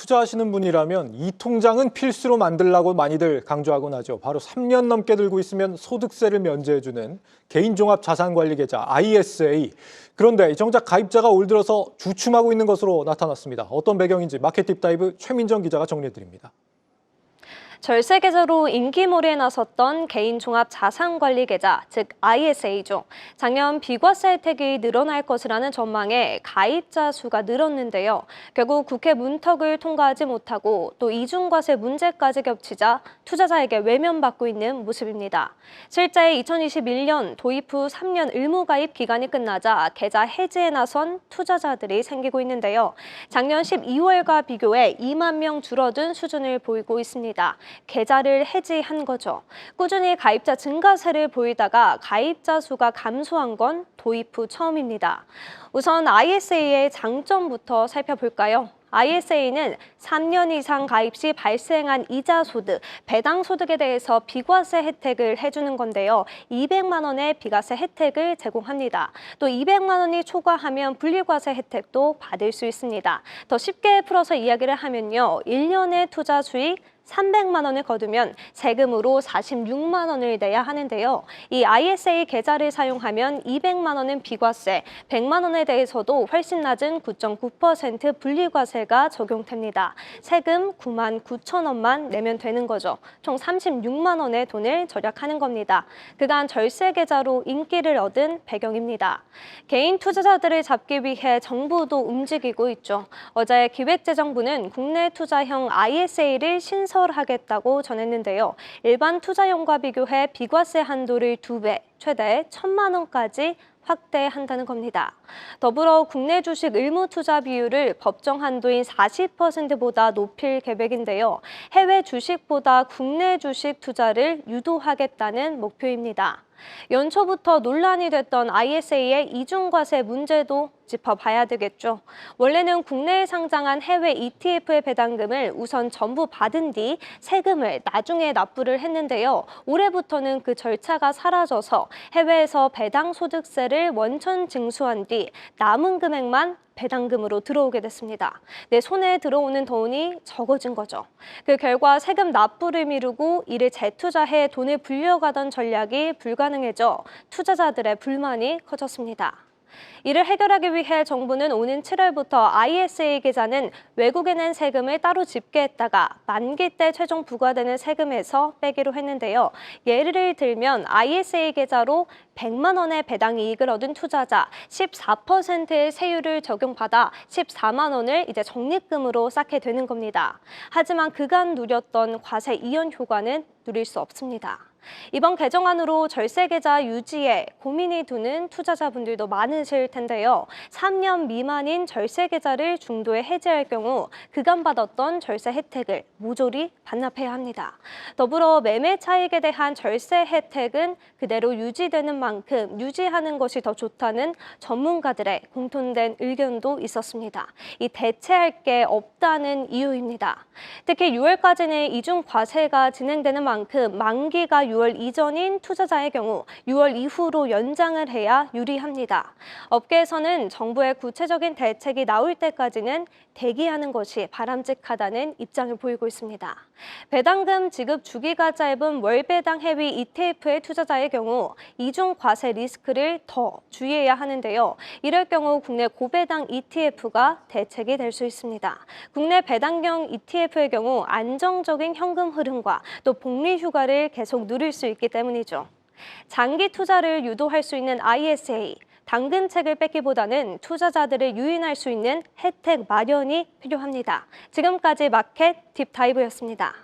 투자하시는 분이라면 이 통장은 필수로 만들라고 많이들 강조하곤 하죠. 바로 3년 넘게 들고 있으면 소득세를 면제해주는 개인종합자산관리계좌 ISA. 그런데 정작 가입자가 올 들어서 주춤하고 있는 것으로 나타났습니다. 어떤 배경인지 마켓 딥다이브 최민정 기자가 정리해드립니다. 절세 계좌로 인기몰이에 나섰던 개인종합자산관리계좌, 즉 ISA죠. 작년 비과세 혜택이 늘어날 것이라는 전망에 가입자 수가 늘었는데요. 결국 국회 문턱을 통과하지 못하고 또 이중과세 문제까지 겹치자 투자자에게 외면받고 있는 모습입니다. 실제 2021년 도입 후 3년 의무가입 기간이 끝나자 계좌 해지에 나선 투자자들이 생기고 있는데요. 작년 12월과 비교해 2만 명 줄어든 수준을 보이고 있습니다. 계좌를 해지한 거죠. 꾸준히 가입자 증가세를 보이다가 가입자 수가 감소한 건 도입 후 처음입니다. 우선 ISA의 장점부터 살펴볼까요? ISA는 3년 이상 가입 시 발생한 이자 소득, 배당 소득에 대해서 비과세 혜택을 해주는 건데요. 200만 원의 비과세 혜택을 제공합니다. 또 200만 원이 초과하면 분리과세 혜택도 받을 수 있습니다. 더 쉽게 풀어서 이야기를 하면요. 1년의 투자 수익 300만 원을 거두면 세금으로 46만 원을 내야 하는데요. 이 ISA 계좌를 사용하면 200만 원은 비과세, 100만 원에 대해서도 훨씬 낮은 9.9% 분리과세가 적용됩니다. 세금 9만 9천 원만 내면 되는 거죠. 총 36만 원의 돈을 절약하는 겁니다. 그간 절세 계좌로 인기를 얻은 배경입니다. 개인 투자자들을 잡기 위해 정부도 움직이고 있죠. 어제 기획재정부는 국내 투자형 ISA를 신설하겠다고 전했는데요. 일반 투자형과 비교해 비과세 한도를 2배, 최대 1,000만 원까지 확대한다는 겁니다. 더불어 국내 주식 의무 투자 비율을 법정 한도인 40%보다 높일 계획인데요. 해외 주식보다 국내 주식 투자를 유도하겠다는 목표입니다. 연초부터 논란이 됐던 ISA의 이중과세 문제도 짚어봐야 되겠죠. 원래는 국내에 상장한 해외 ETF의 배당금을 우선 전부 받은 뒤 세금을 나중에 납부를 했는데요. 올해부터는 그 절차가 사라져서 해외에서 배당 소득세를 원천 징수한 뒤 남은 금액만 배당금으로 들어오게 됐습니다. 내 손에 들어오는 돈이 적어진 거죠. 그 결과 세금 납부를 미루고 이를 재투자해 돈을 불려가던 전략이 불가능해져 투자자들의 불만이 커졌습니다. 이를 해결하기 위해 정부는 오는 7월부터 ISA 계좌는 외국에 낸 세금을 따로 집계했다가 만기 때 최종 부과되는 세금에서 빼기로 했는데요. 예를 들면 ISA 계좌로 100만 원의 배당 이익을 얻은 투자자 14%의 세율을 적용받아 14만 원을 이제 적립금으로 쌓게 되는 겁니다. 하지만 그간 누렸던 과세 이연 효과는 누릴 수 없습니다. 이번 개정안으로 절세 계좌 유지에 고민이 두는 투자자분들도 많으실 텐데요. 3년 미만인 절세 계좌를 중도에 해지할 경우 그간 받았던 절세 혜택을 모조리 반납해야 합니다. 더불어 매매 차익에 대한 절세 혜택은 그대로 유지되는 만큼 유지하는 것이 더 좋다는 전문가들의 공통된 의견도 있었습니다. 이 대체할 게 없다는 이유입니다. 특히 6월까지는 이중 과세가 진행되는 만큼 만기가 6월 이전인 투자자의 경우 6월 이후로 연장을 해야 유리합니다. 업계에서는 정부의 구체적인 대책이 나올 때까지는 대기하는 것이 바람직하다는 입장을 보이고 있습니다. 배당금 지급 주기가 짧은 월배당 해외 ETF의 투자자의 경우 이중 과세 리스크를 더 주의해야 하는데요. 이럴 경우 국내 고배당 ETF가 대책이 될 수 있습니다. 국내 배당형 ETF의 경우 안정적인 현금 흐름과 또 복리 휴가를 계속 누릴 수 있기 때문이죠. 장기 투자를 유도할 수 있는 ISA, 당근책을 뺏기보다는 투자자들을 유인할 수 있는 혜택 마련이 필요합니다. 지금까지 마켓 딥다이브였습니다.